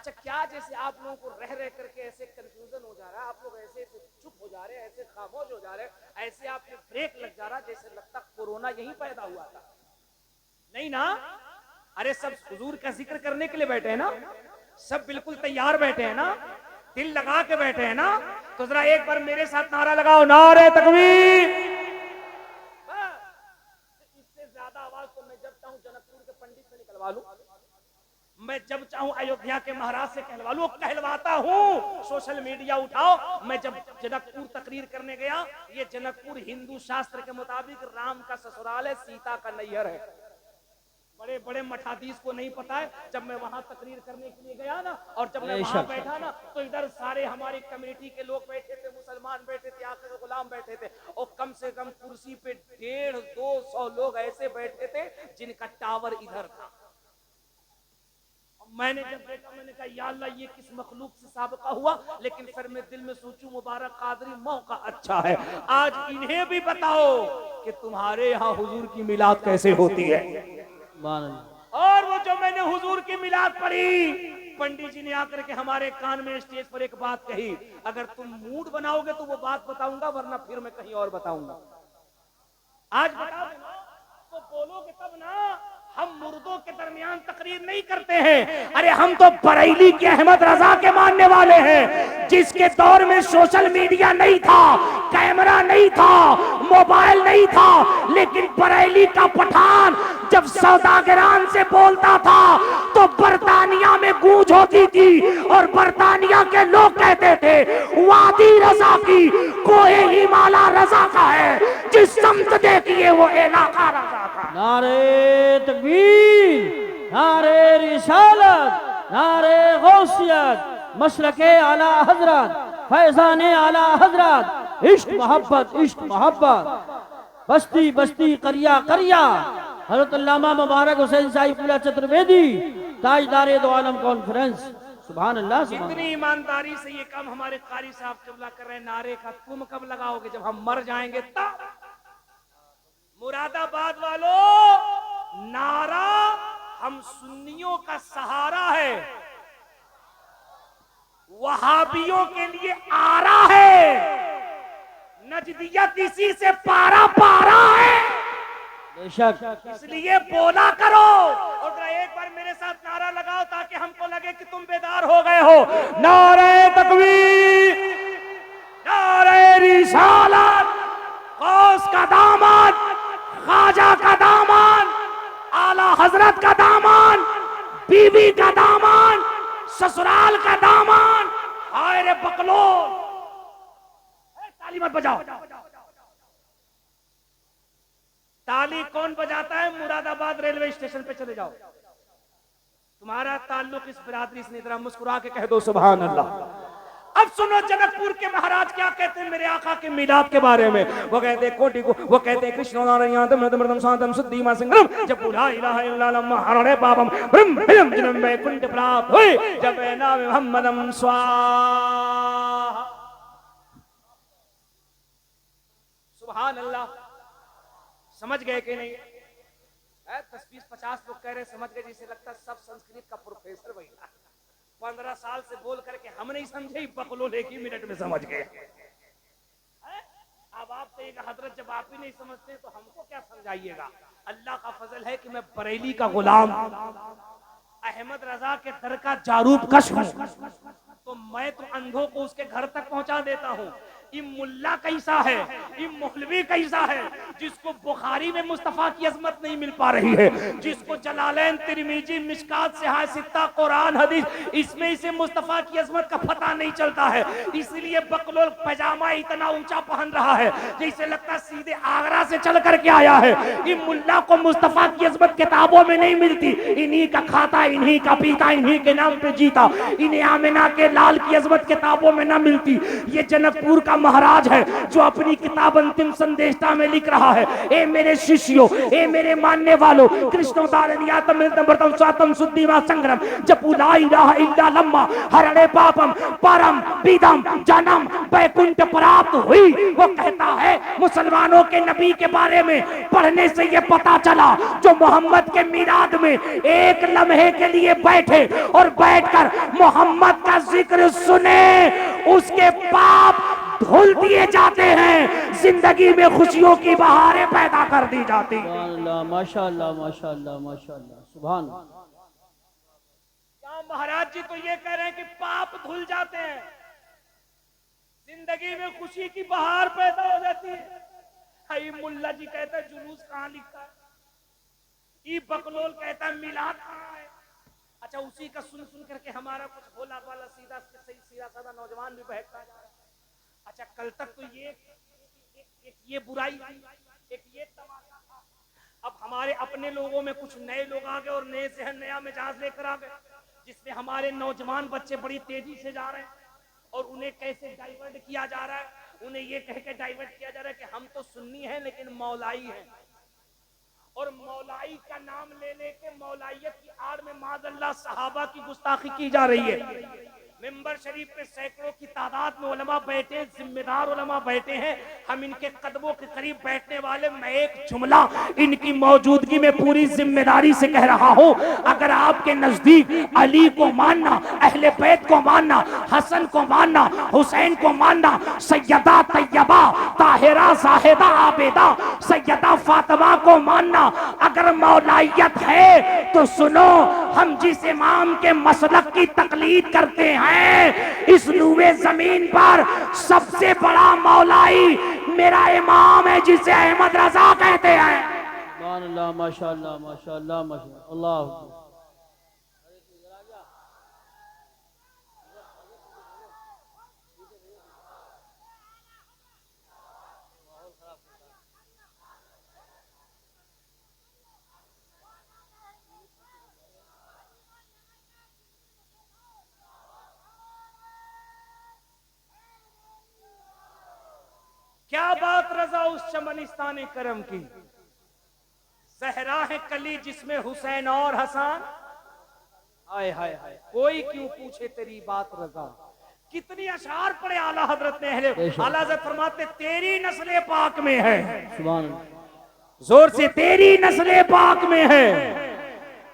अच्छा क्या जैसे आप लोगों को रह रह करके ऐसे कंफ्यूजन हो जा रहा है, आप लोग ऐसे चुप हो जा रहे हैं, ऐसे खामोश हो जा रहे हैं, ऐसे आपके ब्रेक लग जा रहा जैसे लगता कोरोना यहीं पैदा हुआ था। नहीं ना? अरे सब हुजूर का जिक्र करने के लिए बैठे हैं ना, सब बिल्कुल तैयार बैठे हैं ना, दिल लगा के बैठे हैं ना, तो जरा एक बार मेरे साथ नारा लगाओ, नारे तकबीर। इससे ज्यादा आवाज तो मैं जब चाहूं जनकपुर के पंडित से निकलवा लूं, मैं जब चाहूं अयोध्या के महाराज से कहलवा लूं, कहलवाता हूं। सोशल मीडिया उठाओ। मैं जब जनकपुर तकरीर करने गया, ये जनकपुर हिंदू शास्त्र के मुताबिक राम का ससुराल है, सीता का नैहर है। बड़े बड़े मठाधीश को नहीं पता है। जब मैं वहां तकरीर करने के लिए गया ना, और जब मैं वहां बैठा ना, तो इधर सारे हमारी कमेटी के लोग बैठे थे, मुसलमान बैठे थे, आके के गुलाम बैठे थे, और कम से कम कुर्सी पे 150-200 लोग ऐसे बैठे थे जिनका टावर इधर था। मैंने जब देखा, मैंने कहा या अल्लाह, ये किस मखलूक से साबिका हुआ। लेकिन फिर मैं दिल में सोचूं, मुबारक कादरी, मौका अच्छा है, आज इन्हें भी बताओ कि तुम्हारे यहाँ हुजूर की मिलाद कैसे होती है। और वो जो मैंने हुजूर की मिलाद पढ़ी, पंडित जी ने आकर के हमारे कान में स्टेज पर एक बात कही, अगर तुम मूड बनाओगे तो वो बात बताऊंगा, वरना फिर मैं कहीं और बताऊंगा। आज बता देना तो बोलोगे तब ना। हम मुर्दों के दरमियान तकरीर नहीं करते हैं। अरे हम तो बरेली के अहमद रजा के मानने वाले हैं, जिसके दौर में सोशल मीडिया नहीं था, कैमरा नहीं था, मोबाइल नहीं था, लेकिन बरेली का पठान जब सौदागरान से बोलता था तो बरतानिया में गूंज होती थी, और बरतानिया के लोग कहते थे वादी रजा की कोई हिमाला रजा का है, जिस समत देखिए वो इलाका रजा का। नारे तकबीर, नारे रिसालत, नारे गौसियत, मशरके आला हजरत, फैजाने आला हजरत, इश्क मोहब्बत, इश्क मोहब्बत, बस्ती बस्ती, करिया करिया, हजरत अल्लामा मुबारक हुसैन साहिबुल्लाह चतुर्वेदी, ताजदारे दो आलम कॉन्फ्रेंस। सुभान अल्लाह। इतनी ईमानदारी से ये काम हमारे कारी साहब कबला कर रहे हैं। नारे का तुम कब लगाओगे? जब हम मर जाएंगे तब। मुरादाबाद वालों, नारा हम सुन्नियों का सहारा है, वहाबियों के लिए आरा है, नजदियत इसी से पारा पारा है, बेशक, इसलिए बोला करो। और एक बार मेरे साथ नारा लगाओ ताकि हमको लगे कि तुम बेदार हो गए हो। नारे तकबीर, नारे रिसालत, गौस का दामन, ख्वाजा का दामन, आला हजरत का दामन, बीबी का दामन, ससुराल का दामन। हाय रे बकलो, ताली मत बजाओ। ताली कौन बजाता है? मुरादाबाद रेलवे स्टेशन पे चले जाओ, तुम्हारा ताल्लुक इस बिरादरी से नहीं। जरा मुस्कुरा के कह दो सुभान अल्लाह। अब सुनो जनकपुर के महाराज क्या कहते हैं मेरे आका के मिलाद के बारे में। वो कहते हैं कोटि को, वो कहते हैं कृष्ण नारायण मृदम शांतम शुद्धिमा संग्रम, जब ला इलाहा इल्लल्लाह महारणे पापम ब्रह्म ब्रह्म जन्म में कुंठ प्राप्त हुई, जब नाम मोहम्मदम स्वाहा। सुभान अल्लाह। समझ गए कि नहीं? 10-20-50 लोग कह रहे समझ गए, जिसे लगता है सब संस्कृत का प्रोफेसर बैठा। 15 साल से बोल करके हम नहीं समझे, बकलो एक ही मिनट में समझ गए। अब आप कहेगा हजरत जब आप ही नहीं समझते तो हमको क्या समझाइएगा। अल्लाह का फजल है कि मैं बरेली का गुलाम, अहमद रजा के दर का जारूब कश हूं, तो मैं तो अंधों को उसके घर तक पहुंचा देता हूं। ये मुल्ला कैसा है, ये मौलवी कैसा है, जिसको बुखारी में मुस्तफा की अजमत नहीं मिल पा रही है, जिसको जलालैन, तिरमिजी, मिशकात, सिहाह सित्ता, कुरान, हदीस, इसमें इसे मुस्तफा की अजमत का पता नहीं चलता है। इसलिए बकलोल पैजामा इतना ऊंचा पहन रहा है जैसे लगता सीधे आगरा से चल करके आया है। ये मुल्ला को मुस्तफा की अजमत किताबों में नहीं मिलती, इन्हीं का खाता, इन्हीं का पीता, इन्हीं के नाम पे जीता। इन्हें आमिना के लाल की अजमत किताबों में ना मिलती। ये जनकपुर का का महाराज है जो अपनी किताब अंतिम संदेशा में लिख रहा है, ए मेरे शिष्यों, ए मेरे मानने वालों, कृष्णोदारनियातम स्वातम शुद्धिमा संग्रम जपू ला इलाहा इल्ला लम्मा हरणे पापम परम विदम जन्म वैकुंठ प्राप्त हुई। वो कहता है मुसलमानों के नबी के बारे में पढ़ने से ये पता चला, जो मोहम्मद के मिलाद में एक लम्हे के लिए बैठे और बैठकर मोहम्मद का जिक्र सुने, उसके पाप धुल दिए जाते हैं, जिंदगी में खुशियों की बहारें पैदा कर दी जाती। माशाअल्लाह माशाअल्लाह माशाअल्लाह सुभान। महाराज जी तो ये कह रहे हैं कि पाप धुल जाते हैं, जिंदगी में खुशी की बहार पैदा हो जाती है। हाई मुल्ला जी कहता है जुलूस कहाँ लिखता है, ई बकलोल कहता है मिलाद कहाँ है। अच्छा, उसी का सुन सुन करके हमारा कुछ भोला भाला सीधा सही सीधा साधा नौजवान भी बहकता जा रहा है। अच्छा, कल तक तो ये बुराई थी, एक ये तमाशा था। अब हमारे अपने लोगों में कुछ नए लोग आ गए और नए से नया मिजाज लेकर आ गए, जिसमें हमारे नौजवान बच्चे बड़ी तेजी से जा रहे हैं और उन्हें कैसे डाइवर्ट किया जा रहा है, उन्हें ये कह के डाइवर्ट किया जा रहा है कि हम तो सुन्नी हैं लेकिन मौलाई हैं, और मौलाई का नाम ले लेके मौलाइयत की आड़ में माज़अल्लाह सहाबा की गुस्ताखी की जा रही है। मिंबर शरीफ पे सैकड़ों की तादाद में उलमा बैठे, जिम्मेदार उलमा बैठे हैं, हम इनके कदमों के करीब बैठने वाले, मैं एक जुमला इनकी मौजूदगी में पूरी जिम्मेदारी से कह रहा हूं, अगर आपके नजदीक अली को मानना, अहले बैत को मानना, हसन को मानना, हुसैन को मानना, सैयदा तैयबा ताहिरा साहिदा आबेदा सैयदा फातिमा को मानना अगर मौलाइयत है तो सुनो, हम जिस इमाम के मसलक की तकलीद करते हैं, इस लूए जमीन पर सबसे बड़ा मौलाई मेरा इमाम है, जिसे अहमद रजा कहते हैं। माशाअल्लाह माशाअल्लाह माशाअल्लाह अल्लाह। क्या बात रजा उस चमनिस्तान करम की, सहरा है कली जिसमें हुसैन और हसन, हाय हाय हाय, कोई क्यों पूछे तेरी बात रजा। कितनी अशार पड़े आला हजरत ने, आला हजरत फरमाते तेरी नस्ले पाक में है, जोर से तेरी नस्ले पाक में है,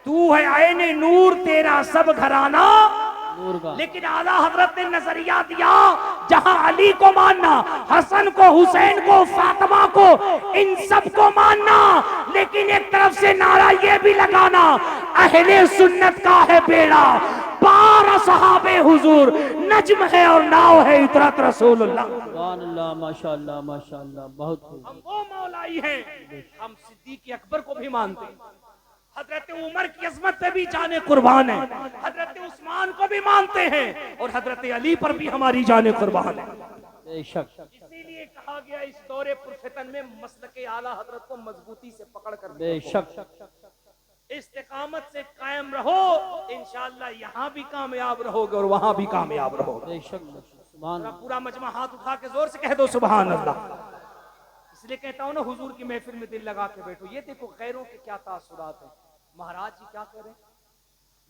तू है आईने नूर तेरा सब घराना, लेकिन आला हजरत ने नजरिया दिया जहां अली को मानना, हसन को, हुसैन को, फातिमा को, इन सब को मानना, लेकिन एक तरफ से नारा ये भी लगाना, अहले सुन्नत का है बेड़ा, पार सहाबे हुजूर नज्म है और नाव है इतरत रसूलुल्लाह। माशाअल्लाह माशाअल्लाह, बहुत हम वो मौलाई हैं, हम सिद्दीक अकबर को भी मानते हैं, हजरत उमर की अजमत पे भी जाने कुर्बान है, हजरत उस्मान को भी मानते हैं और हजरत अली पर भी हमारी जाने कुर्बान है। इसीलिए कहा गया इस दौरे पुरफितन में मसलके आला हजरत को मजबूती से पकड़ कर बेशक इस्तिकामत से कायम रहो, इंशाअल्लाह यहाँ भी कामयाब रहोगे और वहां भी कामयाब रहोगे। पूरा मजमा हाथ उठा के जोर से कह दो सुभान अल्लाह। इसलिए कहता हूं ना, हुजूर की महफिल में दिल लगा के बैठो। ये देखो गैरों के क्या तासुरात है। महाराज जी क्या कह रहे हैं,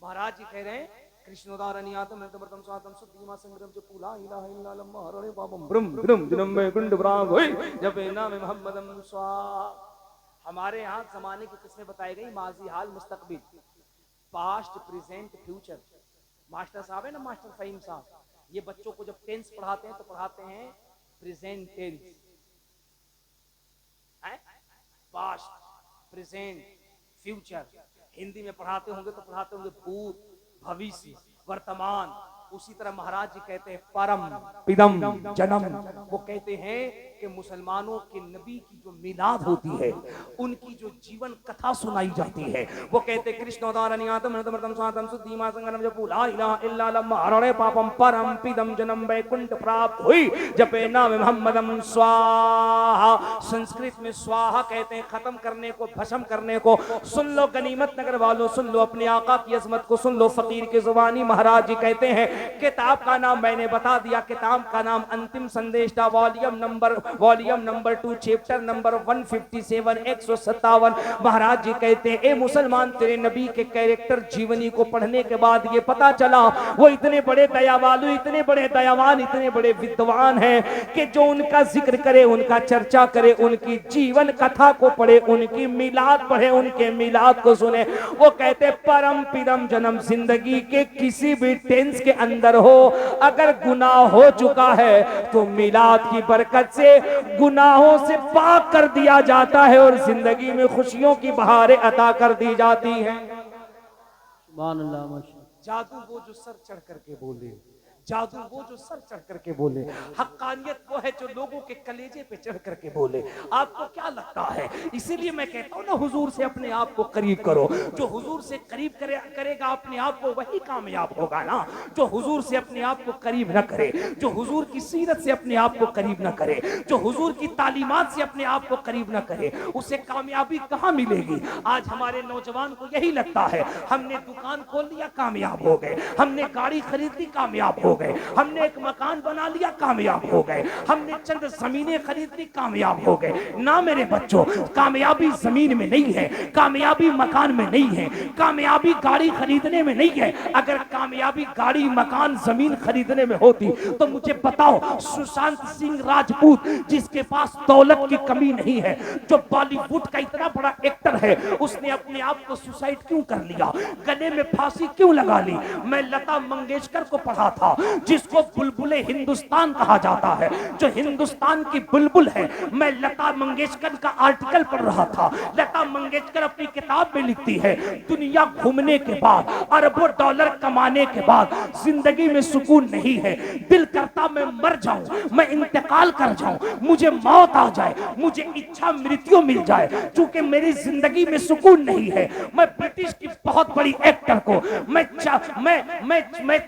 महाराज जी कह रहे हैं कृष्णोदारनियातम तमर्तम स्वातम सुद्धीमा संग्रम जो पूला इलाहा इल्ला लम्मा हरणे पापम ब्रह्म ब्रह्म जन्म में गुंड ब्राग होई जब नाम मोहम्मदम स्वा। हमारे यहाँ जमाने की किस्में बताई गई, माजी हाल मुस्तकबिल, पास्ट प्रेजेंट फ्यूचर। मास्टर साहब है ना, मास्टर फहीम साहब, ये बच्चों को जब टेंस पढ़ाते हैं तो पढ़ाते हैं present tense, past present future. Hindi में पढ़ाते होंगे तो पढ़ाते होंगे भूत भविष्य वर्तमान। उसी तरह महाराज जी कहते हैं परम पिदम जन्म। वो कहते हैं कि मुसलमानों के नबी की जो मिलाद होती है, उनकी जो जीवन कथा सुनाई जाती है, वो कहते कृष्ण पापम परम पिदम जन्म वैकुंठ प्राप्त हुई जपे नाम मोहम्मदम स्वाहा। संस्कृत में स्वाहा कहते हैं खत्म करने को, भस्म करने को। सुन लो गनीमत नगर वालों, सुन लो, अपने आका की अजमत को सुन लो। फकीर के जुबानी महाराज जी कहते हैं किताब का नाम मैंने बता दिया, किताब का नाम अंतिम संदेश था, वॉल्यूम नंबर 2 चैप्टर नंबर 157 157। महाराज जी कहते हैं ए मुसलमान, तेरे नबी के कैरेक्टर जीवनी को पढ़ने के बाद ये पता चला वो इतने बड़े दयावालु, इतने बड़े दयावान, इतने बड़े विद्वान हैं कि जो उनका जिक्र करे, उनका चर्चा करे, उनकी जीवन कथा को पढ़े, उनकी मिलाद पढ़े, उनके मिलाद को सुने। वो कहते परम पिदम जन्म, जिंदगी के किसी भी टेंस के अंदर हो, अगर गुनाह हो चुका है तो मिलाद की बरकत से गुनाहों से पाक कर दिया जाता है और जिंदगी में खुशियों की बहारें अता कर दी जाती हैं। जादू वो जो सर चढ़ करके बोले, जादू वो जो सर चढ़ करके बोले, हक्कानियत वो है जो लोगों के कलेजे पे चढ़ करके बोले। आपको क्या लगता है? इसीलिए मैं कहता हूं ना, हुजूर से अपने आप को करीब करो। जो हुजूर से करीब करेगा अपने आप को, वही कामयाब होगा ना। जो हुजूर से अपने आप को करीब न करे, जो हुजूर की सीरत से अपने आप को करीब न करे, जो हुजूर की तालीमात से अपने आप को करीब न करे, उसे कामयाबी कहां मिलेगी? आज हमारे नौजवान को यही लगता है हमने दुकान खोल लिया कामयाब हो गए, हमने गाड़ी खरीद ली कामयाब हो गए, हमने एक मकान बना लिया कामयाब हो गए, हमने चंद जमीनें खरीद ली कामयाब हो गए। ना मेरे बच्चों, कामयाबी जमीन में नहीं है, कामयाबी मकान में नहीं है, कामयाबी गाड़ी खरीदने में नहीं है। अगर कामयाबी गाड़ी मकान जमीन खरीदने में होती तो मुझे बताओ, सुशांत सिंह राजपूत जिसके पास दौलत की कमी नहीं है, जो बॉलीवुड का इतना बड़ा एक्टर है, उसने अपने आप को सुसाइड क्यों कर लिया? गले में फांसी क्यों लगा ली? मैं लता मंगेशकर को पढ़ा था, जिसको बुलबुले हिंदुस्तान कहा जाता है, जो हिंदुस्तान की बुलबुल है। मैं लता मंगेशकर का आर्टिकल पढ़ रहा था। लता मंगेशकर अपनी किताब में लिखती है, दुनिया घूमने के बाद, अरबों डॉलर कमाने के बाद जिंदगी में सुकून नहीं है। दिल करता मैं मर जाऊं, मैं इंतकाल कर जाऊं, मुझे मौत आ जाए, मुझे इच्छा मृत्यु मिल जाए, क्योंकि मेरी जिंदगी में सुकून नहीं है। मैं ब्रिटिश की बहुत बड़ी एक्टर को, मैं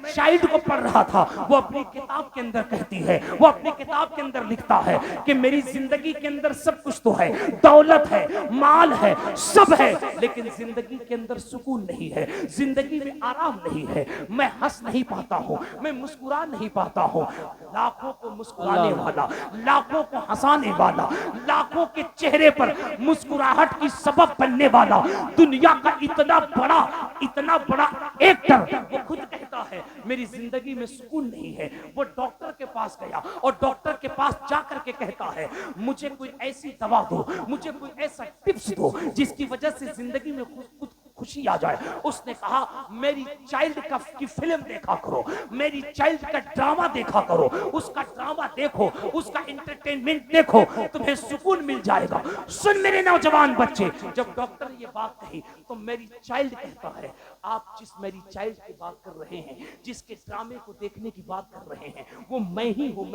चाइल्ड को पढ़ रहा था, वो अपनी किताब के अंदर कहती है, वो अपनी किताब के अंदर लिखता है कि मेरी जिंदगी के अंदर सब कुछ तो है, दौलत है, माल है, सब है, लेकिन जिंदगी के अंदर सुकून नहीं है, जिंदगी में आराम नहीं है। मैं हंस नहीं पाता हूँ, मैं मुस्कुरा नहीं पाता हूँ। लाखों को मुस्कुराने वाला, लाखों को हंसाने वाला, लाखों के चेहरे पर मुस्कुराहट की सबब बनने वाला दुनिया का इतना बड़ा एक्टर, वो खुद कहता है मेरी जिंदगी में सुकून नहीं है। वो डॉक्टर के पास गया और डॉक्टर के पास जाकर के कहता है मुझे कोई ऐसी दवा दो, मुझे कोई ऐसा टिप्स दो जिसकी वजह से जिंदगी में खुशी आ जाए। उसने कहा मेरी चाइल्ड की फिल्म देखा करो, मेरी चाइल्ड का ड्रामा देखा करो, उसका ड्रामा देखो, उसका एंटरटेनमेंट देखो, तुम्हें सुकून मिल जाएगा। सुन मेरे नौजवान बच्चे, जब डॉक्टर ये बात कही तो मेरी चाइल्ड कहता है आप जिस मेरी चाइल्ड की बात कर रहे हैं, जिसके ड्रामे को देखने की बात कर रहे हैं, वो मैं ही हूँ,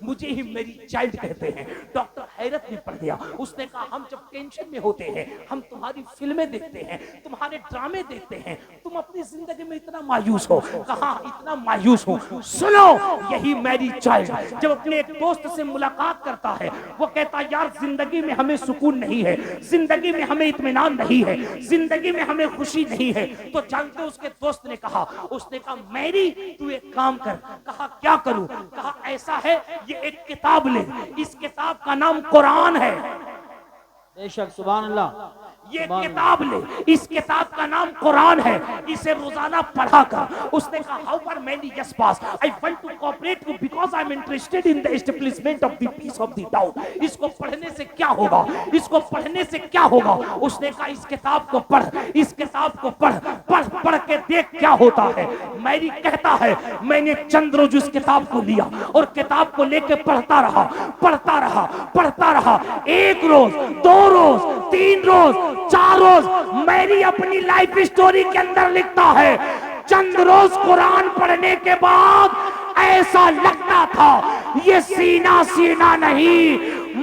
मुझे ही मेरी चाइल्ड कहते हैं। डॉक्टर हैरत में पड़ गया। उसने कहा हम जब टेंशन में होते हैं हम तुम्हारी फिल्में देखते हैं, तुम्हारे ड्रामे देखते हैं, तुम अपनी जिंदगी में इतना मायूस हो। कहा इतना मायूस हो? सुनो, यही मेरी चाइल्ड जब अपने एक दोस्त से मुलाकात करता है, वो कहता यार जिंदगी में हमें सुकून नहीं है, जिंदगी में हमें इत्मीनान नहीं है, जिंदगी में हमें खुशी नहीं है। तो जानते उसके दोस्त ने कहा, उसने कहा मैरी तू एक काम कर। कहा क्या करूं? कहा ऐसा है ये एक किताब ले, इस किताब का नाम कुरान है। बेशक, सुभान अल्लाह। ये किताब ले, इस किताब का नाम कुरान है, इसे रोजाना पढ़ा कर। उसने कहा how are many yes pass, I want to cooperate you because I am interested in the establishment of the peace of the town. इसको पढ़ने से क्या होगा? इसको पढ़ने से क्या होगा? उसने कहा इस किताब को पढ़, इस किताब को पढ़ के देख क्या होता है। मैरी कहता है मैंने चंद रोज उस किताब को लिया और किताब को लेके पढ़ता रहा। एक रोज, 2 रोज, 3 रोज, 4 रोज, मैरी अपनी लाइफ स्टोरी के अंदर लिखता है चंद रोज कुरान पढ़ने के बाद ऐसा लगता था ये सीना सीना नहीं,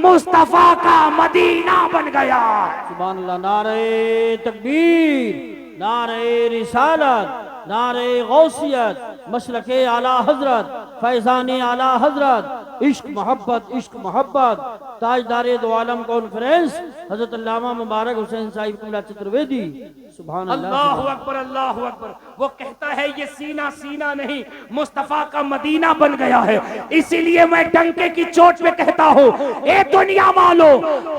मुस्तफा का मदीना बन गया। सुभान अल्लाह। नारे तकबीर, नारे रिसालत, नारे गौसियत, मशरके आला हजरत, फैजाने आला हजरत, इश्क मोहब्बत, इश्क मोहब्बत। ताजदारे दो आलम कॉन्फ्रेंस हजरत अल्लामा मुबारक हुसैन साहिब कुल्ला चतुर्वेदी। सुभान अल्लाहु अकबर, अल्लाहु अकबर। वो कहता है ये सीना सीना नहीं, मुस्तफा का मदीना बन गया है। इसीलिए मैं डंके की चोट पे कहता हूँ, ए दुनिया वालों,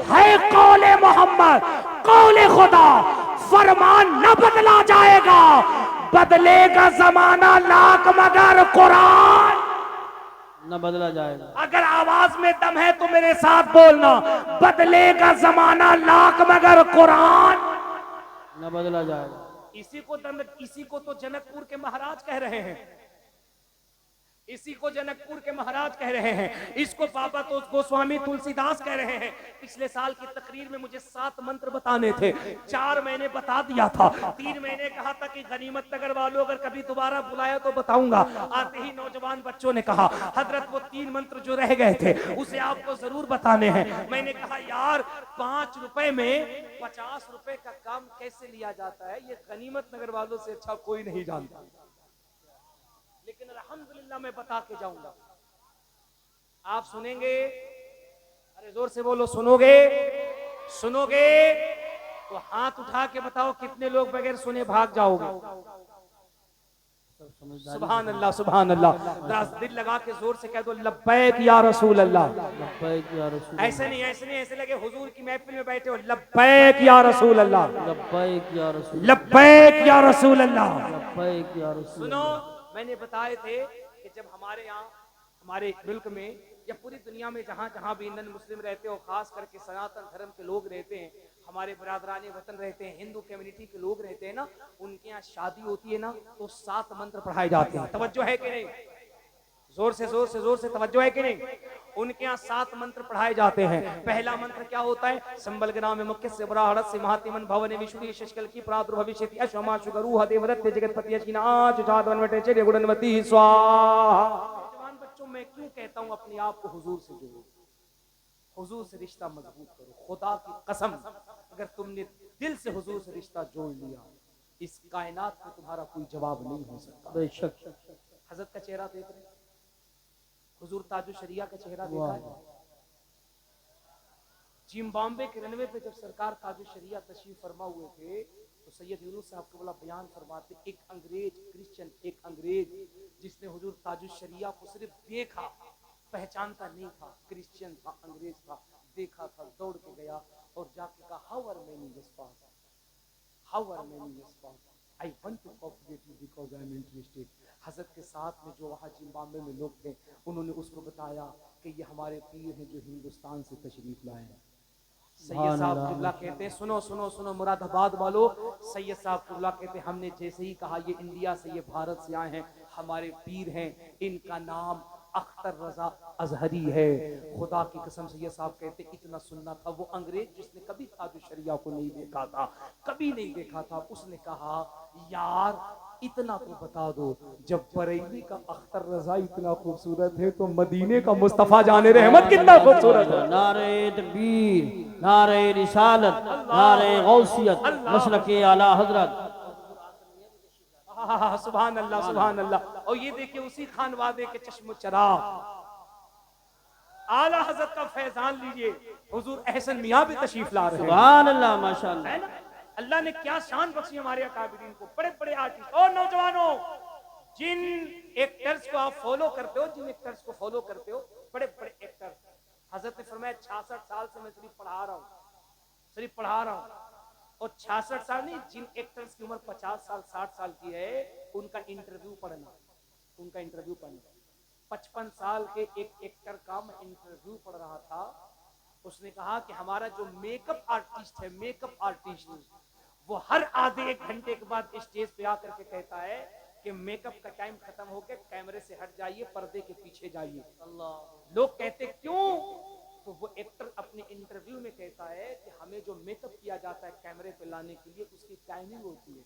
है कौले मोहम्मद, कौले खुदा, फरमान न बदला जाएगा, बदलेगा जमाना लाख मगर कुरान न बदला जाएगा। अगर आवाज में दम है तो मेरे साथ बोलना, बदलेगा जमाना लाख मगर कुरान न बदला जाएगा। इसी को तो जनकपुर के महाराज कह रहे हैं, इसी को जनकपुर के महाराज कह रहे हैं, इसको बाबा तो गोस्वामी तुलसीदास कह रहे हैं। पिछले साल की तकरीर में मुझे 7 मंत्र बताने थे, 4 मैंने बता दिया था, 3 मैंने कहा था कि गनीमत नगर वालों अगर कभी दोबारा बुलाया तो बताऊंगा। आते ही नौजवान बच्चों ने कहा हजरत वो 3 मंत्र जो रह गए थे उसे आपको जरूर बताने हैं। मैंने कहा यार 5 रुपए में 50 रुपए का काम कैसे लिया जाता है, ये गनीमत नगर वालों से अच्छा कोई नहीं जानता। लेकिन अल्हम्दुलिल्लाह मैं बता के जाऊंगा, आप सुनेंगे। अरे जोर से बोलो, सुनोगे? सुनोगे तो हाथ उठा के बताओ कितने लोग बगैर सुने भाग जाओगे। सुभान अल्लाह, सुभान अल्लाह। दिल लगा के जोर से कह दो लब्बैक या रसूल अल्लाह। लब्बैक या रसूल। ऐसे नहीं, ऐसे नहीं, ऐसे लगे हुजूर की महफिल में बैठे हो। लब्बैक या रसूल अल्लाह, लब्बैक या रसूल, लब्बैक या रसूल अल्लाह, लब्बैक या रसूल। सुनो, मैंने बताए थे कि जब हमारे यहाँ, हमारे मुल्क में या पूरी दुनिया में जहाँ जहाँ भी नन मुस्लिम रहते हो, खास करके सनातन धर्म के लोग रहते हैं, हमारे बरादराने वतन रहते हैं, हिंदू कम्युनिटी के लोग रहते हैं ना, उनके यहाँ शादी होती है ना तो 7 मंत्र पढ़ाए जाते हैं। तवज्जो है कि नहीं? जोर से जोर से जोर से तवज्जो है कि नहीं? उनके यहाँ 7 मंत्र पढ़ाए जाते हैं। पहला मंत्र क्या होता है? संबल ग्राम में मुख्य से बराहरत से महातिमन भवन विशुद्धि शशकल की प्रादुर्भविष्य अश्वमा शुगरु हदेवरत्य जगतपति अचिनाच जादवनवटे चेरे गुणनवती स्वाहा। जवान बच्चों, मैं क्यों कहता हूँ अपने आप को हुजूर से जोड़ो, हुजूर से रिश्ता मजबूत करो। खुदा की कसम, अगर तुमने दिल से हुजूर से रिश्ता जोड़ लिया, इस कायनात में तुम्हारा कोई जवाब नहीं हो सकता। बेशक। हजरत का चेहरा देख रहे, हुजूर ताजु शरिया का चेहरा देखा है। जिम्बाब्वे के रनवे पे जब सरकार ताजु शरिया तशरीफ फरमा हुए थे तो सैयद यूनुस साहब को बड़ा बयान फरमाते, एक अंग्रेज क्रिश्चियन, एक अंग्रेज जिसने हुजूर ताजु शरिया को सिर्फ देखा, पहचानता नहीं था, क्रिश्चियन था, अंग्रेज था, देखा था, दौड़ के गया और जाके कहा how are many response, how are many response, I want to cooperate you because I am interested. हजरत के साथ में जो वहाँ जिम्बाब्वे में लोग थे, उन्होंने उसको बताया कि ये हमारे पीर हैं जो हिंदुस्तान से तशरीफ लाए हैं। सैयद साहब कुबला कहते हैं, सुनो सुनो सुनो मुरादाबाद वालों, सैयद साहब कुबला कहते हैं हमने जैसे ही कहा ये इंडिया से, ये भारत से आए हैं, हमारे पीर हैं, इनका नाम अख्तर रजा अजहरी है। खुदा की कसम सैयद साहब कहते इतना सुनना था। वो अंग्रेज जिसने कभी ताजु शरिया को नहीं देखा था, कभी नहीं देखा था, उसने कहा यार इतना तो बता दो, जब बरेली का अख्तर रजा इतना खूबसूरत है तो मदीने का मुस्तफा जाने रहमत कितना खूबसूरत है। नारे तकबीर, नारे रिसालत, नारे गौसियत, मसलके आला हजरत। सुभान अल्लाह, सुभान अल्लाह। और ये देखिए उसी खानवादे के चश्म चराग आला हजरत का फैजान लीजिए, हुजूर अहसन मियां भी तशरीफ ला रहे हैं। सुभान अल्लाह, माशाअल्लाह। है ना? अल्लाह ने क्या शान बख्शी हमारे अकाबिरीन को, बड़े बड़े आर्टिस्ट। और नौजवानों, जिन एक्टर्स को आप फॉलो करते हो, जिन एक्टर्स को फॉलो करते हो, बड़े बड़े एक्टर, हजरत ने फरमाया 66 साल से मैं सिर्फ पढ़ा रहा हूँ, सिर्फ पढ़ा रहा हूँ। और 66 साल नहीं, जिन एक्टर्स की उम्र 50 साल 60 साल की है, उनका इंटरव्यू पढ़ना, उनका इंटरव्यू पढ़ना। 55 साल के एक एक्टर का मैं इंटरव्यू पढ़ रहा था। उसने कहा कि हमारा जो मेकअप आर्टिस्ट है, मेकअप आर्टिस्ट, वो हर आधे 1 घंटे के बाद स्टेज पे आकर के कहता है कि मेकअप का टाइम खत्म हो गया, कैमरे से हट जाइए, पर्दे के पीछे जाइए। अल्लाह। लोग कहते क्यों? तो वो एक्टर अपने इंटरव्यू में कहता है कि हमें जो मेकअप किया जाता है कैमरे पे लाने के लिए, उसकी टाइमिंग होती है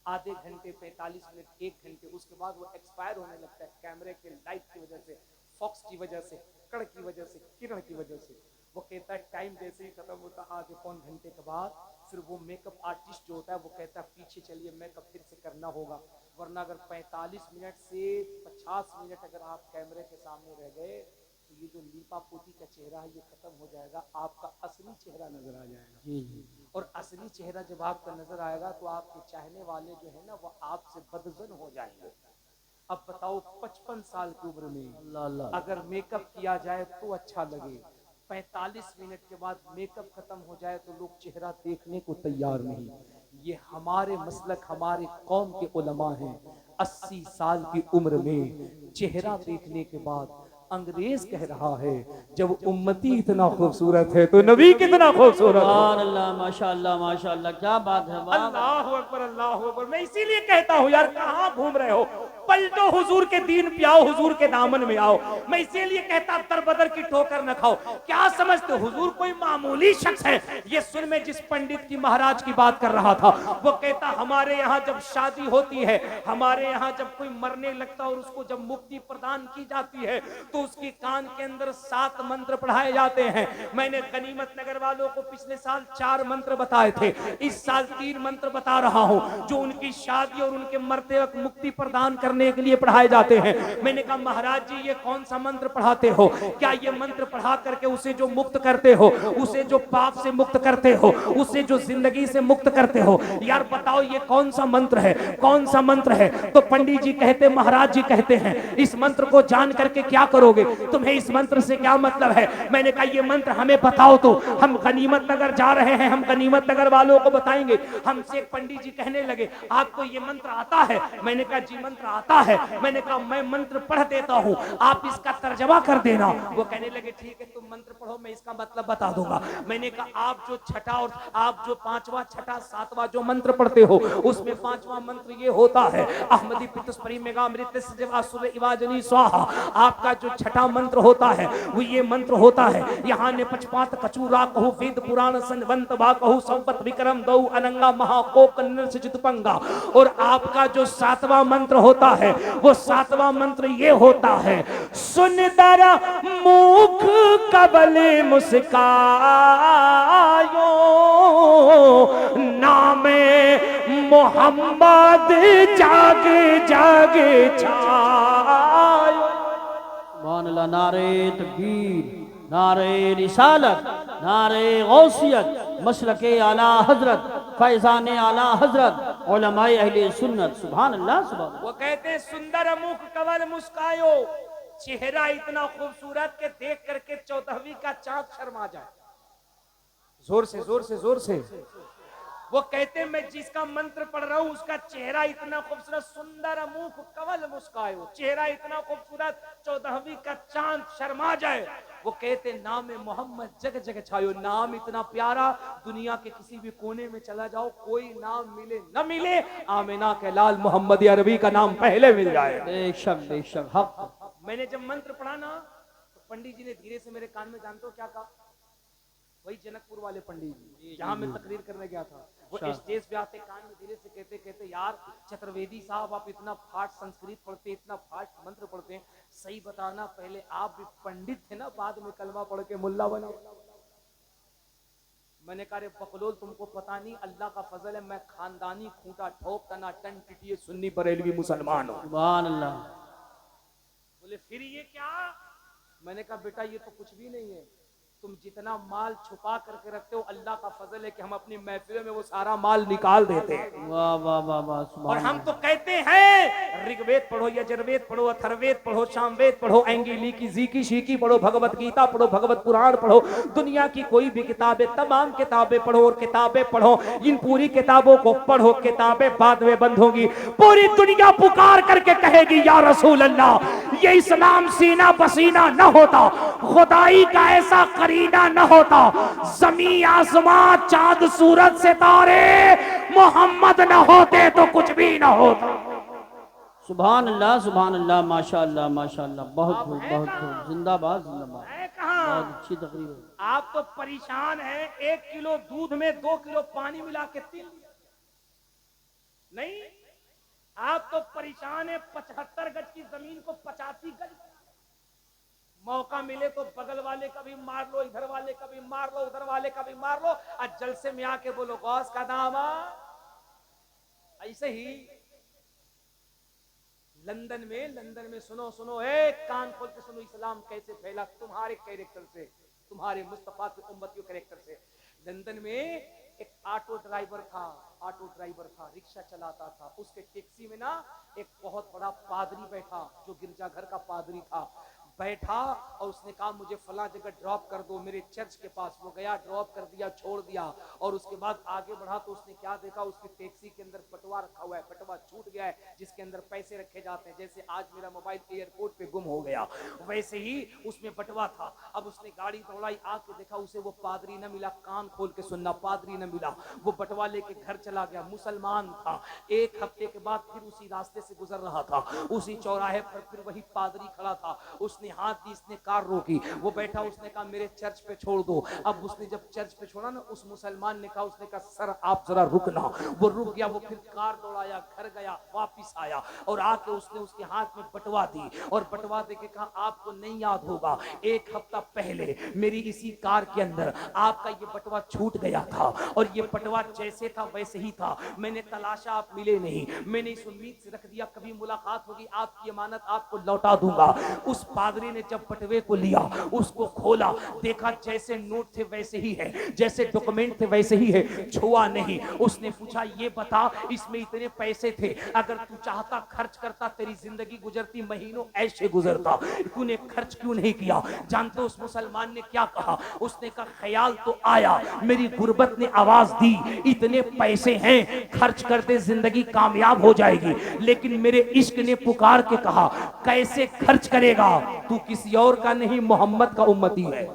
आधे घंटे, 45 मिनट, 1 घंटे, उसके बाद वो एक्सपायर होने लगता है कैमरे के लाइट की वजह से, फॉक्स की वजह से, कड़ की वजह से, किरण की वजह से। वो कहता है टाइम जैसे ही खत्म होता आधे पौन घंटे के बाद फिर वो मेकअप आर्टिस्ट जो होता है वो कहता है पीछे चलिए मेकअप फिर से करना होगा, वरना अगर 45 मिनट से 50 मिनट अगर आप कैमरे के सामने रह गए तो ये जो लीपा पोती का चेहरा है ये खत्म हो जाएगा, आपका असली चेहरा नजर आ जाएगा। जी जी। और असली चेहरा जब आपका नजर आएगा तो आपके चाहने वाले जो है ना वो आपसे बदजन हो जाएंगे। अब बताओ 55 साल की उम्र में अल्लाह अल्लाह। अगर मेकअप किया जाए तो अच्छा लगे, 45 मिनट के बाद मेकअप खत्म हो जाए तो लोग चेहरा देखने को तैयार नहीं। ये हमारे मसलक हमारे कौम के उलमा हैं, 80 साल की उम्र में चेहरा देखने के बाद अंग्रेज कह रहा है जब उम्मती इतना खूबसूरत है तो नबी कितना खूबसूरत है। सुभान अल्लाह, माशाअल्लाह माशाअल्लाह, क्या बात है। वाह अल्लाह अकबर अल्लाह अकबर। मैं इसीलिए कहता हूँ यार कहाँ घूम रहे हो, पलटो हुजूर के दीन पे आओ, हुजूर के दामन में आओ। मैं इसीलिए कहता दर बदर की ठोकर न खाओ। क्या समझते हुजूर कोई मामूली शख्स है? ये सुन मैं जिस पंडित की महाराज की बात कर रहा था वो कहता हमारे यहाँ जब शादी होती है, हमारे यहाँ जब कोई मरने लगता और उसको जब मुक्ति प्रदान की जाती है तो उसकी कान के अंदर 7 मंत्र पढ़ाए जाते हैं। मैंने गनीमत नगर वालों को पिछले साल 4 मंत्र बताए थे, इस साल 3 मंत्र बता रहा हूं जो उनकी शादी और उनके मरते वक्त मुक्ति प्रदान करने के लिए पढ़ाए जाते हैं। मैंने कहा महाराज जी ये कौन सा मंत्र पढ़ाते हो? क्या ये मंत्र पढ़ा करके उसे जो मुक्त करते हो, उसे जो पाप से मुक्त करते हो, उसे जो जिंदगी से मुक्त करते हो, यार बताओ ये कौन सा मंत्र है, कौन सा मंत्र है? तो पंडित जी कहते, महाराज जी कहते हैं इस मंत्र को जान करके क्या करोगे, तुम्हें इस मंत्र से क्या मतलब है? मैंने कहा ये मंत्र हमें बताओ तो हम गनीमत नगर जा रहे हैं, हम गनीमत नगर वालों को बताएंगे। हमसे एक पंडित जी कहने लगे आपको ये मंत्र आता है? मैंने कहा जी मंत्र आता है। मैंने कहा मैं मंत्र पढ़ देता हूँ, आप इसका तर्जमा कर देना। वो कहने लगे ठीक है तुम मंत्र पढ़ो मैं इसका मतलब बता दूंगा। मैंने कहा आप जो छठा और आप जो 5वां 6ठा 7वां जो मंत्र पढ़ते हो उसमें 5वां मंत्र ये होता है अहमदी पितुस्परी मेगा अमृत सजवा सुबह इवाजनी स्वाहा। आपका जो छठा मंत्र होता है वो ये मंत्र होता है यहाँ ने पचपात कचूरा कहू वेद पुराण संवंत बा कहू संपत विक्रम दौ अनंगा महाकोक पंगा। और आपका जो 7वां मंत्र होता है वो 7वां मंत्र ये होता है सुंदर मुख कबले मुस्कायो नामे मोहम्मद जाग जाग छायो। सुभान अल्लाह। नारे तकबीर, नारे रिसालत, नारे गौसियत, मसलके आला हजरत, फैजान आला हजरत, उलमाए अहले सुन्नत। सुभान अल्लाह सुभान। वो कहते हैं सुंदर मुख कवल मुस्कायो, चेहरा इतना खूबसूरत के देख करके 14वीं का चांद शर्मा जाए। जोर से जोर से जोर से। वो कहते हैं मैं जिसका मंत्र पढ़ रहा हूं उसका चेहरा इतना खूबसूरत, सुंदर मुख कवल मुस्कायो, चेहरा इतना खूबसूरत 14वीं का चांद शर्मा जाए। वो कहते नाम मोहम्मद जग जग छायो, नाम इतना प्यारा दुनिया के किसी भी कोने में चला जाओ कोई नाम मिले न मिले आमिना के लाल मोहम्मद अरबी का नाम पहले मिल जाए। बेशक बेशक हक। मैंने जब मंत्र पढ़ा ना तो पंडित जी ने धीरे से मेरे कान में जानते हो क्या कहा? वही जनकपुर वाले पंडित जी जहां मैं तकरीर करने गया था, वो स्टेज पे आते कान में धीरे से कहते कहते यार चतुर्वेदी साहब आप इतना फाट संस्कृत पढ़ते, इतना फाट मंत्र पढ़ते हैं, सही बताना पहले आप भी पंडित थे ना बाद में कलमा पढ़ के मुल्ला बने? मैंने कहा रे बकलोल तुमको पता नहीं अल्लाह का फजल है मैं खानदानी खूंटा ठोक तना टन टिटिए सुन्नी बरेलवी मुसलमान हूं। सुभान अल्लाह। बोले फिर ये क्या? मैंने कहा बेटा ये तो कुछ भी नहीं है, तुम जितना माल छुपा करके रखते हो अल्लाह का फजल है कि हम अपनी महफिलों में वो सारा माल निकाल देते हैं। वाह वाह वाह वाह। और हम तो कहते हैं ऋग्वेद पढ़ो, यजुर्वेद पढ़ो, अथर्ववेद पढ़ो, सामवेद पढ़ो, एंगिली की जीकी शीकी पढ़ो, भगवत गीता पढ़ो, भगवत पुराण पढ़ो, दुनिया की कोई भी किताबें तमाम किताबें पढ़ो और किताबें पढ़ो, इन पूरी किताबों को पढ़ो, किताबें बाद में बंद होगी। पूरी दुनिया पुकार करके कहेगी या रसूल अल्लाह ये इस्लाम सीना पसीना न होता, खुदाई का ऐसा करीना न होता, जमीन आसमां चांद सूरज सितारे मोहम्मद न होते तो कुछ भी न होता। सुभान अल्लाह माशाअल्लाह माशाअल्लाह। बहुत खूब बहुत खूब। जिंदाबाद जिंदाबाद। बहुत अच्छी तकरीर है। आप तो परेशान हैं 1 किलो दूध में 2 किलो पानी मिला के तिल नहीं, आप तो परेशान है 75 गज की जमीन को 85 गज। मौका मिले तो बगल वाले का भी मार लो, इधर वाले का भी मार लो, उधर वाले का भी मार लो, और जलसे में आके बोलो गौस का दामा। ऐसे ही लंदन में सुनो सुनो, एक कान खोल के सुनो, इस्लाम कैसे फैला तुम्हारे कैरेक्टर से, तुम्हारे मुस्तफा की उम्मतियों कैरेक्टर से। लंदन में एक ऑटो ड्राइवर था, रिक्शा चलाता था। उसके टैक्सी में ना एक बहुत बड़ा पादरी बैठा, जो गिरजाघर का पादरी था, बैठा और उसने कहा मुझे फला जगह ड्रॉप कर दो, मेरे चर्च के पास। वो गया, ड्रॉप कर दिया, छोड़ दिया, और उसके बाद आगे बढ़ा तो उसने क्या देखा, उसकी टैक्सी के अंदर पटवा रखा हुआ है, पटवा छूट गया है जिसके अंदर पैसे रखे जाते हैं। जैसे आज मेरा मोबाइल एयरपोर्ट पे गुम हो गया, वैसे ही उसमें पटवा था। अब उसने गाड़ी दौड़ाई, आके देखा उसे वो पादरी न मिला। कान खोल के सुनना, पादरी न मिला। वो बटवा लेके घर चला गया, मुसलमान था। एक हफ्ते के बाद फिर उसी रास्ते से गुजर रहा था, उसी चौराहे पर फिर वही पादरी खड़ा था। उसने हाथ दी, इसने कार रोकी, वो बैठा, उसने कहा मेरे चर्च पे छोड़ दो। अब उसने जब चर्च पे छोड़ा ना, उस मुसलमान ने कहा, उसने कहा सर आप जरा रुकना। वो रुक गया, वो फिर कार दौड़ाया, घर गया, वापिस आया और आके उसने उसके हाथ में बटवा दी, और बटवा दे के कहा आपको नहीं याद होगा, एक हफ्ता पहले मेरी इसी कार के अंदर आपका ये बटवा छूट गया था, और ये बटवा जैसे था वैसे ही था। मैंने तलाशा, आप मिले नहीं, मैंने इस उम्मीद से रख दिया कभी मुलाकात होगी, आपकी अमानत आपको लौटा दूंगा। उस पादरी ने जब बटवे को लिया, उसको खोला, देखा जैसे नोट थे वैसे ही है, जैसे डॉक्यूमेंट थे वैसे ही है, छुआ नहीं। उसने पूछा ये बता, इसमें इतने पैसे थे, अगर तू चाहता खर्च करता, तेरी जिंदगी गुजरती, महीनों ऐसे गुजरता, तूने खर्च क्यों नहीं किया? जानते उस मुसलमान ने क्या कहा? उसने कहा ख्याल तो आया, मेरी गुर्बत ने आवाज दी, इतने पैसे हैं, खर्च कर दे, जिंदगी कामयाब हो जाएगी। लेकिन मेरे इश्क ने पुकार के कहा कैसे खर्च करेगा, तू किसी और का नहीं, मोहम्मद का उम्मती है।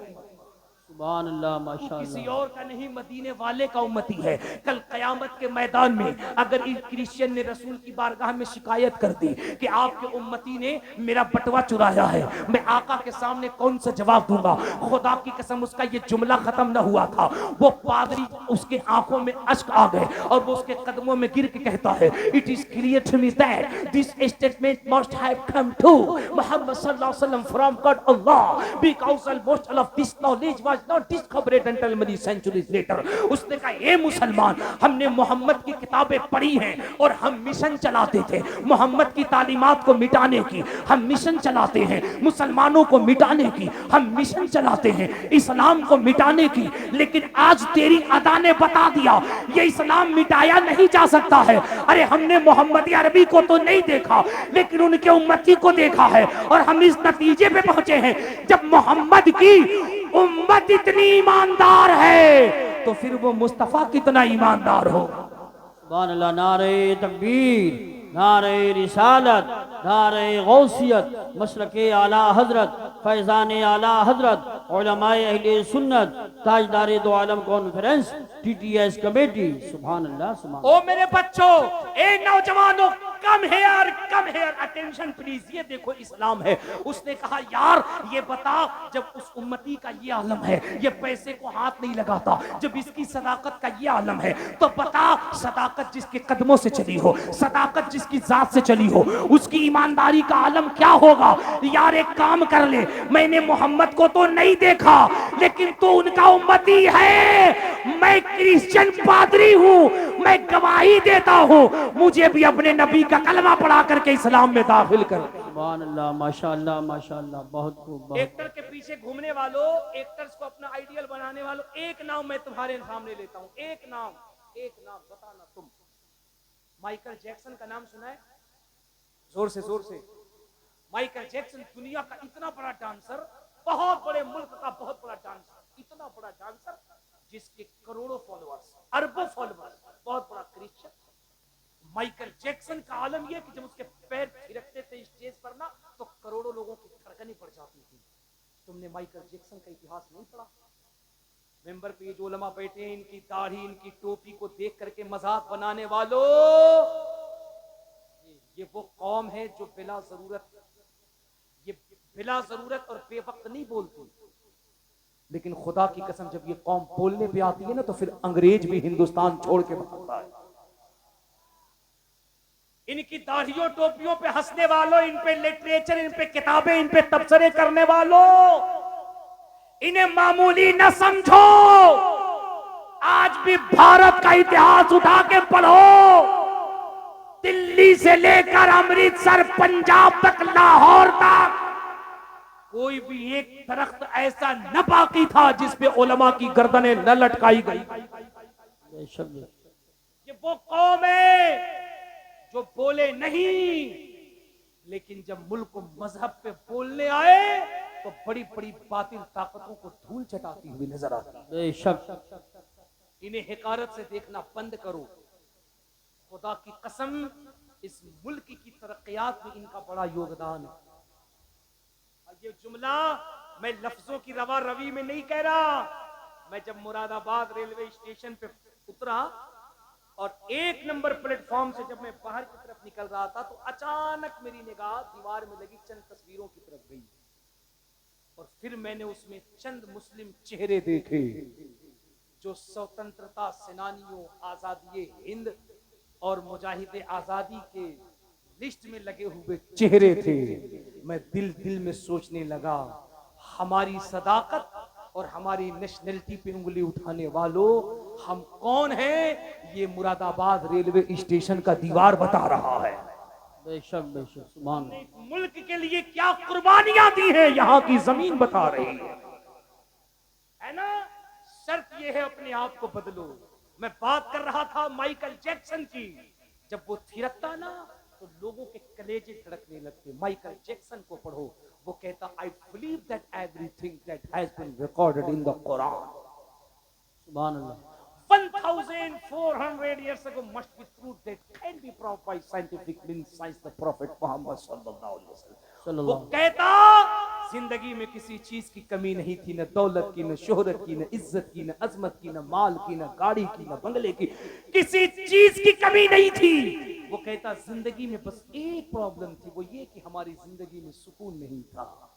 सुभान अल्लाह, तू माशाअल्लाह। किसी और का नहीं, मदीने वाले का उम्मती है। कल कयामत के मैदान में अगर इस क्रिश्चियन ने रसूल की बारगाह में शिकायत कर दी कि आपके उम्मती ने मेरा बटवा चुराया है, मैं आका के सामने कौन सा जवाब दूंगा? खुदा की कसम, उसका ये जुमला खत्म न हुआ था, वो पादरी, उसके आंखों में अश्क आ गए और वो उसके कदमों में गिर के कहता है, it is clear to me that this statement must have come to Muhammad सल्लल्लाहु अलैहि वसल्लम from God Allah, because almost all of this knowledge was not discovered until many centuries later। उसने कहा ए मुसलमान, हमने मोहम्मद की किताबें पढ़ी हैं और हम मिशन चलाते थे, मोहम्मद की तालीमात को मिटाने की हम मिशन चलाते हैं, मुसलमानों को मिटाने की हम मिशन चलाते हैं, इस्लाम को मिटाने की। लेकिन आज तेरी अदा ने बता दिया ये इस्लाम मिटाया नहीं जा सकता है। अरे हमने मोहम्मदी अरबी को तो नहीं देखा, लेकिन उनके उम्मती को देखा है, और हम इस नतीजे पे पहुंचे हैं जब मोहम्मद की उम्मत इतनी ईमानदार है तो फिर वो मुस्तफा कितना ईमानदार होगा। सुभान अल्लाह। नारे तकबीर, नारे रिसालत, नारे गौसियत, मशरके आला हजरत, फैजान आला हजरत, उलमाए अहले सुन्नत, ताजदार दो आलम कॉन्फ्रेंस, टीटीएस कमेटी। सुभान अल्लाह, सुभान। ओ मेरे बच्चों, ए नौजवानों, कम हेयर अटेंशन प्लीज, ये देखो इस्लाम है। उसने कहा यार ये बता, जब उस उम्मती का ये आलम है, ये पैसे को हाथ नहीं लगाता, जब इसकी सदाकत का ये आलम है, तो बता सदाकत जिसके कदमों से चली हो, सदाकत जिसकी जात से चली हो, उसकी ईमानदारी का आलम क्या होगा? यार एक काम कर ले, मैंने मोहम्मद को तो नहीं देखा, लेकिन तू उनका उम्मती है, मैं क्रिश्चियन पादरी हूँ, मैं गवाही देता हूँ, मुझे भी अपने नबी का कलमा पढ़ा करके इस्लाम में दाखिल कर। सुभान अल्लाह, माशाअल्लाह, माशाअल्लाह, बहुत खूब। एक्टर के पीछे घूमने वालों, एक्टर्स को अपना आइडियल बनाने वालों, एक नाम मैं तुम्हारे सामने लेता हूं, एक नाम बताना तुम। माइकल जैक्सन का नाम सुना है? जोर से। माइकल जैक्सन दुनिया का इतना बड़ा डांसर, बहुत बड़े मुल्क का बहुत बड़ा डांसर, इतना बड़ा डांसर जिसके करोड़ों फॉलोअर्स, अरबों फॉलोअर्स, बहुत बड़ा क्रिश्चियन। माइकल जैक्सन का आलम यह कि जब उसके पैर थिरकते थे स्टेज पर ना, तो करोड़ों लोगों की धड़कनें पड़ जाती थी। तुमने माइकल जैक्सन का इतिहास नहीं पढ़ा? मेंबर पे जो उलमा बैठे हैं, इनकी दाढ़ी, इनकी टोपी को देख करके मजाक बनाने वालों, ये वो कौम है जो बिला जरूरत और बेवक्त नहीं बोलती, लेकिन खुदा की कसम जब ये कौम बोलने पे आती है ना, तो फिर अंग्रेज भी हिंदुस्तान छोड़ के भागता है। इनकी दाढ़ियों टोपियों पे हंसने वालों, इन पे लिटरेचर, इन पे किताबें, इन पे तबसरे करने वालों, इन्हें मामूली न समझो। आज भी भारत का इतिहास उठा के पढ़ो, दिल्ली से लेकर अमृतसर, पंजाब तक, लाहौर तक, कोई भी एक दरख्त ऐसा न बाकी था जिसपे उलमा की गर्दनें न लटकाई गई। ये वो कौम है जो बोले नहीं, लेकिन जब मुल्क को मजहब पे बोलने आए तो बड़ी बड़ी बातिल ताकतों को धूल चटाती हुई नजर आती। बेशक इन्हें हिकारत से देखना बंद करो। खुदा की कसम, इस मुल्क की तरक्कियात में इनका बड़ा योगदान है। ये जुमला मैं लफ्जों की रवा रवी में नहीं कह रहा। मैं जब मुरादाबाद रेलवे स्टेशन पे उतरा और 1 नंबर प्लेटफॉर्म से जब मैं बाहर की तरफ निकल रहा था, तो अचानक मेरी निगाह दीवार में लगी चंद तस्वीरों की तरफ गई और फिर मैंने उसमें चंद मुस्लिम चेहरे देखे जो स्वतंत्रता सेनानियों, आजादी हिंद और मुजाहिदे आजादी के लिस्ट में लगे हुए चेहरे थे। मैं दिल दिल में सोचने लगा, हमारी सदाकत और हमारी नेशनलिटी पे उंगली उठाने वालों, हम कौन हैं? ये मुरादाबाद रेलवे स्टेशन का दीवार बता रहा है। बेशक बेशक, सुभान अल्लाह। मुल्क के लिए क्या कुर्बानियां दी हैं, यहाँ की जमीन बता रही है ना। शर्त यह है, अपने आप को बदलो। मैं बात कर रहा था माइकल जैक्सन की। जब वो थिरकता ना तो लोगों के कलेजे धड़कने लगते। माइकल जैक्सन को पढ़ो, वो कहता, I believe that everything that has been recorded in the Quran, सुभान अल्लाह, 1400 years ago must be truth that can be proved by scientific means, science, the prophet Muhammad sallallahu alaihi wasallam। वो कहता, जिंदगी में किसी चीज की कमी नहीं थी, न दौलत की, न शोहरत की, न इज्जत की, न अजमत की, न माल की, न गाड़ी की, न बंगले की, किसी चीज की कमी नहीं थी। वो कहता, जिंदगी में बस एक प्रॉब्लम थी, वो ये कि हमारी जिंदगी में सुकून नहीं था।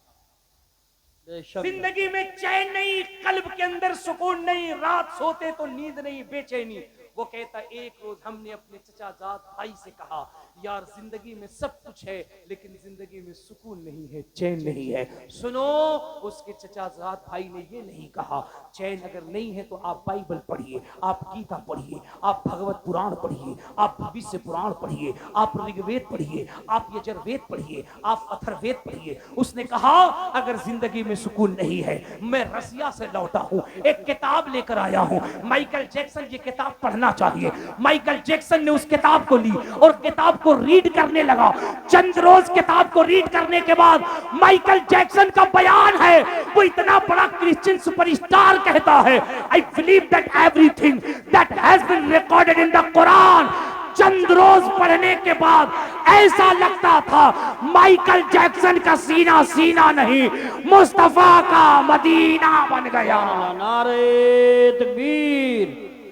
जिंदगी में चैन नहीं, कल्ब के अंदर सुकून नहीं, रात सोते तो नींद नहीं, बेचैनी। वो कहता, एक रोज हमने अपने चचा जात भाई से कहा, यार जिंदगी में सब कुछ है लेकिन जिंदगी में सुकून नहीं है, चैन नहीं है। सुनो, उसके चचा जात भाई ने ये नहीं कहा, चैन अगर नहीं है तो आप बाइबल पढ़िए, आप गीता पढ़िए, आप भगवत पुराण पढ़िए, आप भविष्य पुराण पढ़िए, आप ऋग्वेद पढ़िए, आप यजुर्वेद पढ़िए, आप अथर्ववेद पढ़िए। उसने कहा, अगर जिंदगी में सुकून नहीं है, मैं रसिया से लौटा हूं, एक किताब लेकर आया हूं, माइकल जैक्सन ये किताब पढ़ना चाहिए। माइकल जैक्सन ने उस किताब को ली और किताब को रीड करने लगा। चंद रोज किताब को रीड करने के बाद माइकल जैक्सन का बयान है, वो इतना बड़ा क्रिश्चियन सुपरस्टार कहता है, I believe that everything that has been recorded in the Quran. चंद रोज पढ़ने के बाद ऐसा लगता था माइकल जैक्सन का सीना सीना नहीं, मुस्तफा का मदीना बन गया। नारे तकबीर,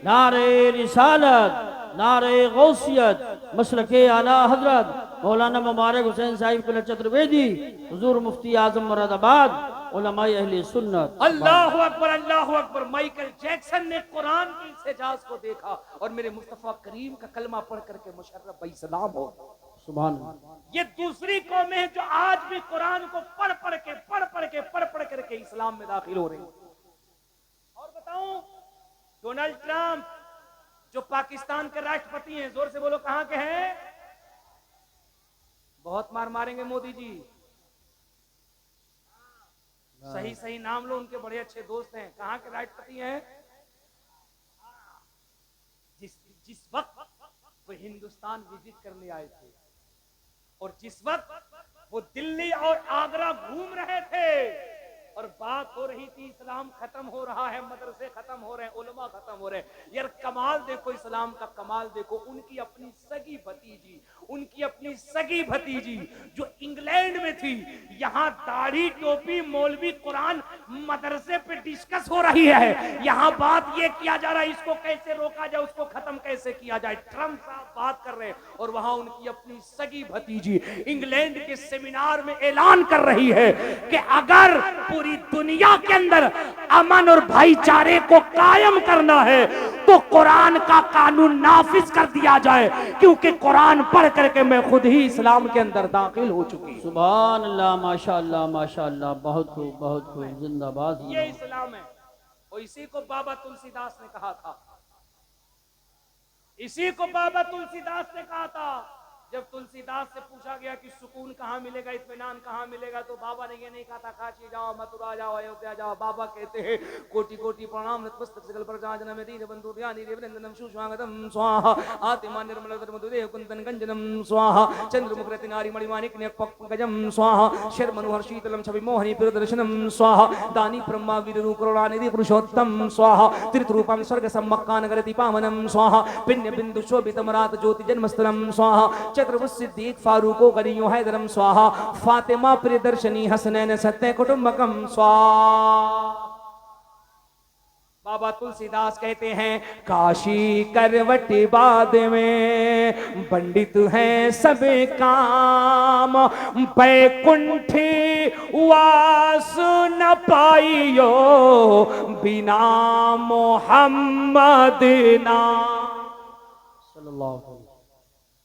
नारे रिसालत, नारे गौसियत, मसलके आला हजरत मौलाना मुबारक हुसैन साहिब कुल चतुर्वेदी, हुजूर मुफ्ती आजम मुरादाबाद, उलमाए अहले सुन्नत। अल्लाहु अकबर, अल्लाहु अकबर। माइकल जैक्सन ने कुरान की इस एजाज को देखा और मेरे मुस्तफा करीम का कलमा पढ़ करके मुशर्रफ इस्लाम हो। सुभान अल्लाह। ये दूसरी कौमें हैं जो आज भी कुरान को पढ़ पढ़ करके इस्लाम में दाखिल हो रही। और बताऊं, डोनाल्ड ट्रंप जो पाकिस्तान के राष्ट्रपति हैं, जोर से बोलो कहां के हैं? बहुत मार मारेंगे मोदी जी। सही सही नाम लो, उनके बड़े अच्छे दोस्त हैं। कहां के राष्ट्रपति हैं? जिस वक्त वो हिंदुस्तान विजिट करने आए थे और जिस वक्त वो दिल्ली और आगरा घूम रहे थे और बात हो रही थी, इस्लाम खत्म हो रहा है, मदरसे खत्म हो रहे हैं, उलमा खत्म हो रहे हैं। यार कमाल देखो, इस्लाम का कमाल देखो। उनकी अपनी सगी भतीजी जो इंग्लैंड में थी, यहाँ दाढ़ी टोपी मौलवी कुरान मदरसे पे डिस्कस हो रही है। यहाँ बात ये किया जा रहा है, इसको कैसे रोका जाए, उसको खत्म कैसे किया जाए। ट्रंप साहब बात कर रहे हैं और वहां उनकी अपनी सगी भतीजी इंग्लैंड के सेमिनार में ऐलान कर रही है कि अगर पूरी दुनिया के अंदर अमन और भाईचारे को कायम करना है तो कुरान का कानून नाफिज कर दिया जाए, क्योंकि कुरान पढ़ करके मैं खुद ही इस्लाम के अंदर दाखिल हो चुकी हूं। सुभान अल्लाह, माशाअल्लाह माशाअल्लाह, बहुत खूब बहुत खूब, जिंदाबाद। ये इस्लाम है। और इसी को बाबा तुलसीदास ने कहा था, इसी को बाबा तुलसीदास ने कहा था। जब तुलसीदास से पूछा गया कि सुकून कहाँ मिलेगा, इत्मीनान कहाँ मिलेगा, तो बाबा ने ये नहीं कहा था काशी जाओ, मथुरा जाओ, अयोध्या जाओ। बाबा कहते हैं कोटि कोटि प्रणाम नतमस्तक सकल प्रजाजन में दीन बंधु ध्यानि देवनंदनम सुस्वागतम स्वाहा आत्मा निर्मल मधुदेव कुंदन गंजनम स्वाहा चंद्रमुख रति नारी मणिमाणिक पंकजम स्वाहा शर मनोहर शीतलम छवि मोहनी प्रियदर्शनम स्वाहा दानी ब्रह्मा वीरु करुणानिधि पुरुषोत्तम स्वाहा त्रिरूपम स्वर्ग सम्मक्कान करति पावनम स्वाहा पिण्य बिंदु शोभितमरात ज्योति जन्मस्थलम स्वाहा चतुर्भुज सिद्दीक फारूको गनियो हैदरम स्वाहा फातिमा प्रियदर्शनी हसनैन सत्य कुटुंबकम स्वाहा। बाबा तुलसीदास कहते हैं काशी करवट बाद में पंडित हैं सब काम, बैकुंठी वास न पाइयो बिना मोहम्मद नाम। सल्लल्लाहु अलैहि वसल्लम।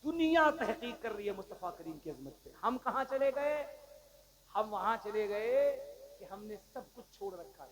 दुनिया तहकीक कर रही है मुस्तफा करीम की अजमत पे। हम कहां चले गए? हम वहां चले गए कि हमने सब कुछ छोड़ रखा है।